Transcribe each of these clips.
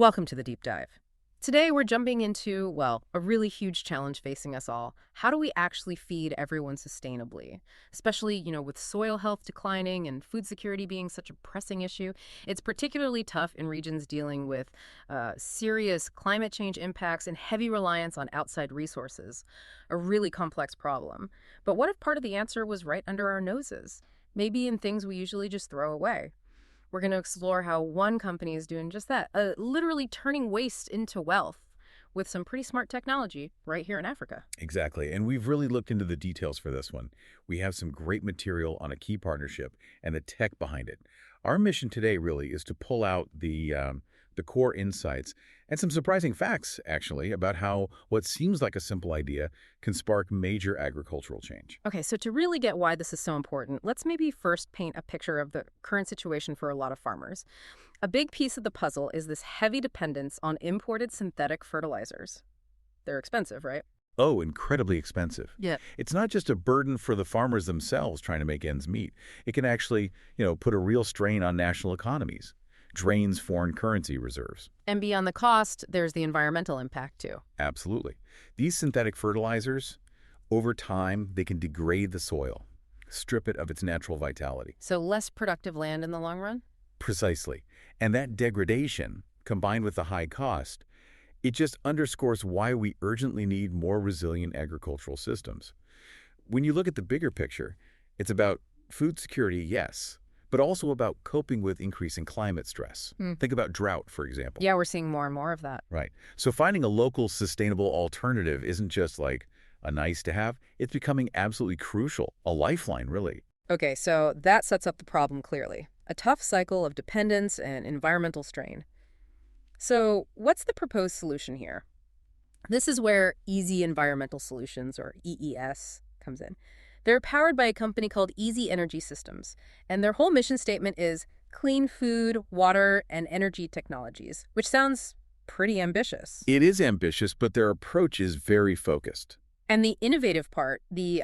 Welcome to the deep dive. Today we're jumping into, well, a really huge challenge facing us all. How do we actually feed everyone sustainably? Especially, with soil health declining and food security being such a pressing issue. It's particularly tough in regions dealing with serious climate change impacts and heavy reliance on outside resources. A really complex problem. But what if part of the answer was right under our noses? Maybe in things we usually just throw away. We're going to explore how one company is doing just that, literally turning waste into wealth with some pretty smart technology right here in Africa. Exactly. And we've really looked into the details for this one. We have some great material on a key partnership and the tech behind it. Our mission today really is to pull out the core insights and some surprising facts, actually, about how what seems like a simple idea can spark major agricultural change. Okay, so to really get why this is so important, let's maybe first paint a picture of the current situation for a lot of farmers. A big piece of the puzzle is this heavy dependence on imported synthetic fertilizers. They're expensive, right? Oh, incredibly expensive. Yeah. It's not just a burden for the farmers themselves trying to make ends meet. It can actually, put a real strain on national economies, drains foreign currency reserves. And beyond the cost, there's the environmental impact too. Absolutely. These synthetic fertilizers, over time, they can degrade the soil, strip it of its natural vitality. So less productive land in the long run? Precisely. And that degradation, combined with the high cost, it just underscores why we urgently need more resilient agricultural systems. When you look at the bigger picture, it's about food security, yes, but also about coping with increasing climate stress. Think about drought, for example. Yeah, we're seeing more and more of that. Right. So finding a local sustainable alternative isn't just like a nice to have, it's becoming absolutely crucial, a lifeline, really. Okay, so that sets up the problem clearly. A tough cycle of dependence and environmental strain. So what's the proposed solution here? This is where Easy Environmental Solutions, or EES, comes in. They're powered by a company called Easy Energy Systems, and their whole mission statement is clean food, water, and energy technologies, which sounds pretty ambitious. It is ambitious, but their approach is very focused. And the innovative part, the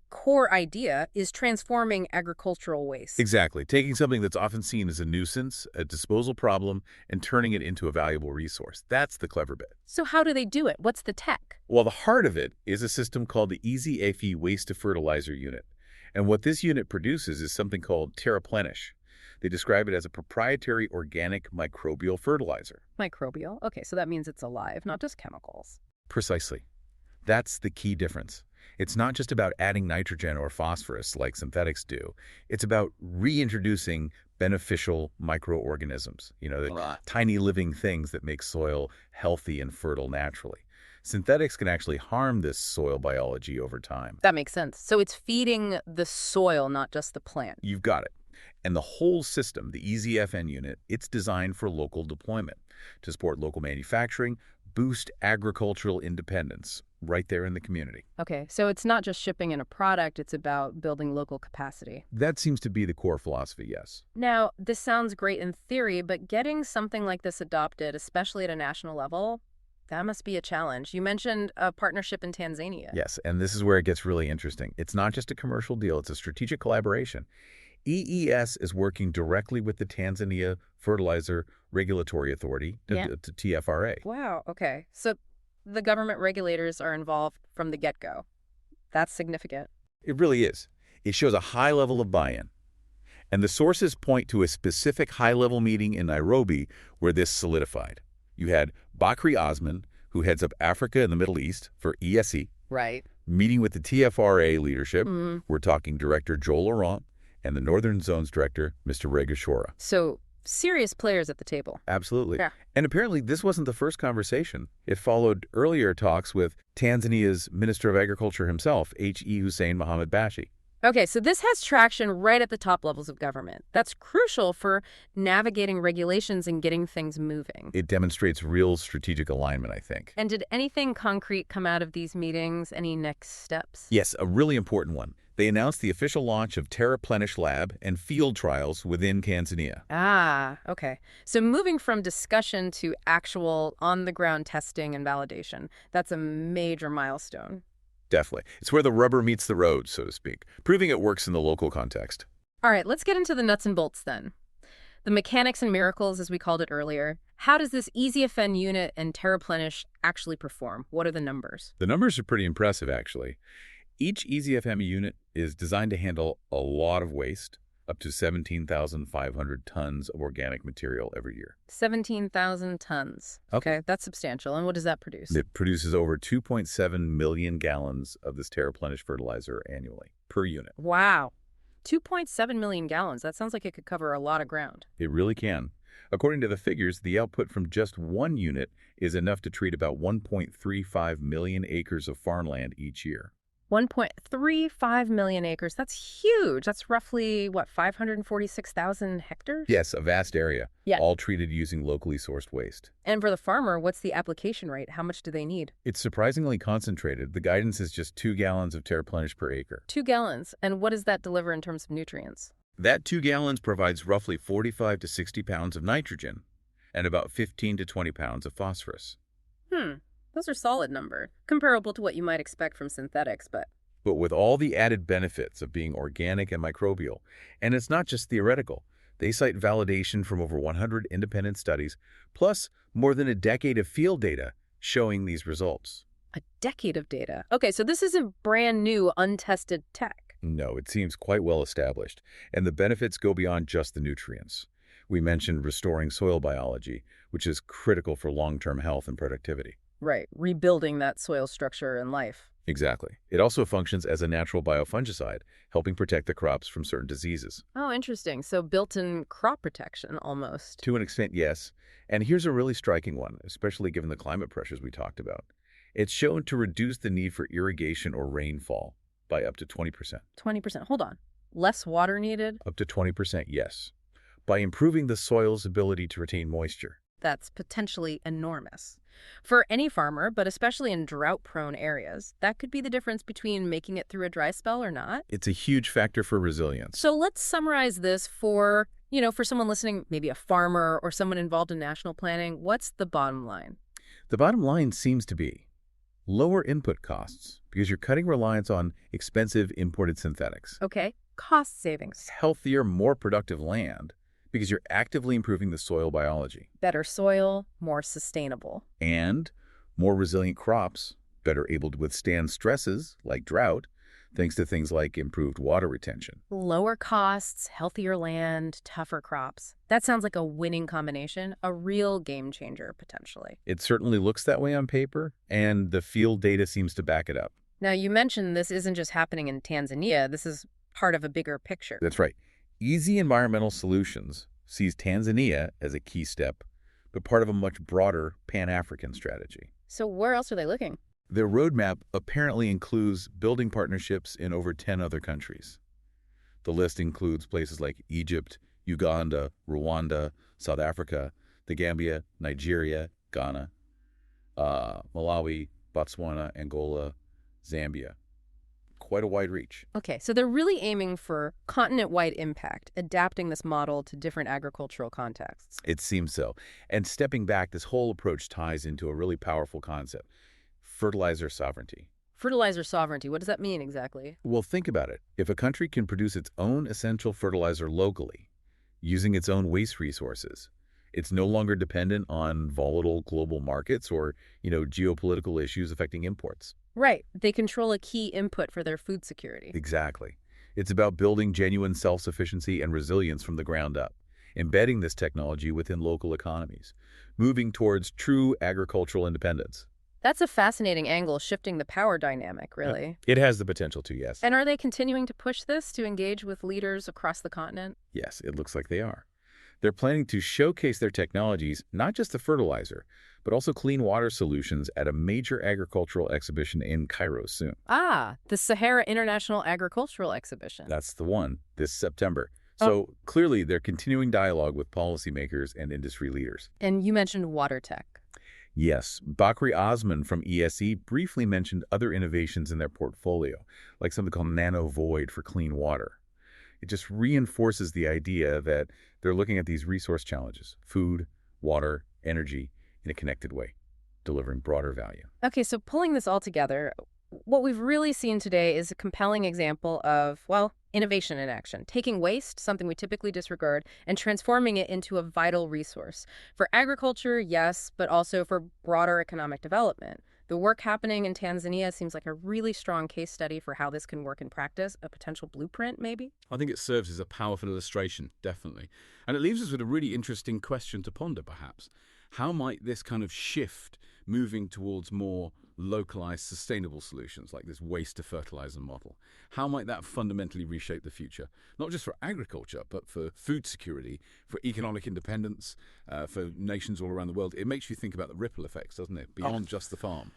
core idea, is transforming agricultural waste. Exactly. Taking something that's often seen as a nuisance, a disposal problem, and turning it into a valuable resource. That's the clever bit. So how do they do it? What's the tech? Well, the heart of it is a system called the EasyFEN waste-to-fertilizer unit. And what this unit produces is something called Terreplenish. They describe it as a proprietary organic microbial fertilizer. Microbial? Okay, so that means it's alive, not just chemicals. Precisely. That's the key difference. It's not just about adding nitrogen or phosphorus like synthetics do. It's about reintroducing beneficial microorganisms, the tiny living things that make soil healthy and fertile naturally. Synthetics can actually harm this soil biology over time. That makes sense. So it's feeding the soil, not just the plant. You've got it. And the whole system, the EasyFEN unit, it's designed for local deployment to support local manufacturing, boost agricultural independence right there in the community. Okay, so it's not just shipping in a product, it's about building local capacity. That seems to be the core philosophy, yes. Now, this sounds great in theory, but getting something like this adopted, especially at a national level, that must be a challenge. You mentioned a partnership in Tanzania. Yes, and this is where it gets really interesting. It's not just a commercial deal, it's a strategic collaboration. EES is working directly with the Tanzania Fertilizer Regulatory Authority, to TFRA. Wow, okay. So the government regulators are involved from the get-go. That's significant. It really is. It shows a high level of buy-in. And the sources point to a specific high-level meeting in Nairobi where this solidified. You had Bakri Osman, who heads up Africa and the Middle East for ESE, Right. meeting with the TFRA leadership. We're talking Director Joel Laurent and the Northern Zone's Director, Mr. Regashora. So serious players at the table. Absolutely. Yeah. And apparently this wasn't the first conversation. It followed earlier talks with Tanzania's Minister of Agriculture himself, H.E. Hussein Mohamed Bashi. Okay, so this has traction right at the top levels of government. That's crucial for navigating regulations and getting things moving. It demonstrates real strategic alignment, I think. And did anything concrete come out of these meetings? Any next steps? Yes, a really important one. They announced the official launch of Terreplenish Lab and field trials within Tanzania. Ah, okay. So moving from discussion to actual on-the-ground testing and validation, that's a major milestone. Definitely. It's where the rubber meets the road, so to speak, proving it works in the local context. All right, let's get into the nuts and bolts then. The mechanics and miracles, as we called it earlier. How does this EasyFEN unit and Terreplenish actually perform? What are the numbers? The numbers are pretty impressive, actually. Each EasyFM unit is designed to handle a lot of waste, up to 17,500 tons of organic material every year. 17,000 tons. Okay, that's substantial. And what does that produce? It produces over 2.7 million gallons of this Terreplenish fertilizer annually, per unit. Wow. 2.7 million gallons. That sounds like it could cover a lot of ground. It really can. According to the figures, the output from just one unit is enough to treat about 1.35 million acres of farmland each year. 1.35 million acres. That's huge. That's roughly, what, 546,000 hectares? Yes, a vast area, Yeah. all treated using locally sourced waste. And for the farmer, what's the application rate? How much do they need? It's surprisingly concentrated. The guidance is just 2 gallons of Terreplenish per acre. 2 gallons. And what does that deliver in terms of nutrients? That 2 gallons provides roughly 45 to 60 pounds of nitrogen and about 15 to 20 pounds of phosphorus. Those are solid numbers, comparable to what you might expect from synthetics, but With all the added benefits of being organic and microbial, and it's not just theoretical. They cite validation from over 100 independent studies, plus more than a decade of field data showing these results. a decade of data. Okay, so this isn't brand new, untested tech. No, it seems quite well established, and the benefits go beyond just the nutrients. We mentioned restoring soil biology, which is critical for long-term health and productivity. Right, rebuilding that soil structure and life. Exactly. It also functions as a natural biofungicide, helping protect the crops from certain diseases. Oh, interesting. So built-in crop protection, almost. To an extent, yes. And here's a really striking one, especially given the climate pressures we talked about. It's shown to reduce the need for irrigation or rainfall by up to 20%. 20%. Hold on. Less water needed? Up to 20%, yes. By improving the soil's ability to retain moisture. That's potentially enormous. For any farmer, but especially in drought-prone areas, that could be the difference between making it through a dry spell or not. It's a huge factor for resilience. So let's summarize this for, for someone listening, maybe a farmer or someone involved in national planning. What's the bottom line? The bottom line seems to be lower input costs because you're cutting reliance on expensive imported synthetics. Okay, cost savings. Healthier, more productive land because you're actively improving the soil biology. Better soil, more sustainable. And more resilient crops, better able to withstand stresses like drought, thanks to things like improved water retention. Lower costs, healthier land, tougher crops. That sounds like a winning combination, a real game changer, potentially. It certainly looks that way on paper, and the field data seems to back it up. Now, you mentioned this isn't just happening in Tanzania. This is part of a bigger picture. That's right. Easy Environmental Solutions sees Tanzania as a key step, but part of a much broader Pan-African strategy. So where else are they looking? Their roadmap apparently includes building partnerships in over 10 other countries. The list includes places like Egypt, Uganda, Rwanda, South Africa, the Gambia, Nigeria, Ghana, Malawi, Botswana, Angola, Zambia. Quite a wide reach. Okay, so they're really aiming for continent-wide impact, adapting this model to different agricultural contexts. It seems so. And stepping back, this whole approach ties into a really powerful concept: fertilizer sovereignty. Fertilizer sovereignty, what does that mean exactly? Well, think about it. If a country can produce its own essential fertilizer locally, using its own waste resources, it's no longer dependent on volatile global markets or, geopolitical issues affecting imports. Right, they control a key input for their food security. Exactly. It's about building genuine self-sufficiency and resilience from the ground up, embedding this technology within local economies, moving towards true agricultural independence. That's a fascinating angle, shifting the power dynamic, really. It has the potential to, yes. And are they continuing to push this to engage with leaders across the continent? Yes, it looks like they are. They're planning to showcase their technologies, not just the fertilizer, but also clean water solutions at a major agricultural exhibition in Cairo soon. Ah, the Sahara International Agricultural Exhibition. That's the one, this September. So clearly, they're continuing dialogue with policymakers and industry leaders. And you mentioned water tech. Yes, Bakri Osman from ESE briefly mentioned other innovations in their portfolio, like something called Nano Void for clean water. It just reinforces the idea that they're looking at these resource challenges: food, water, energy, in a connected way, delivering broader value. Okay, so pulling this all together, What we've really seen today is a compelling example of, well, innovation in action, taking waste, something we typically disregard, and transforming it into a vital resource. For agriculture, yes, but also for broader economic development. The work happening in Tanzania seems like a really strong case study for how this can work in practice, a potential blueprint, maybe? I think it serves as a powerful illustration, definitely. And it leaves us with a really interesting question to ponder, perhaps. How might this kind of shift moving towards more localized, sustainable solutions like this waste to fertilizer model, how might that fundamentally reshape the future? Not just for agriculture, but for food security, for economic independence, for nations all around the world. It makes you think about the ripple effects, doesn't it? Beyond just the farm.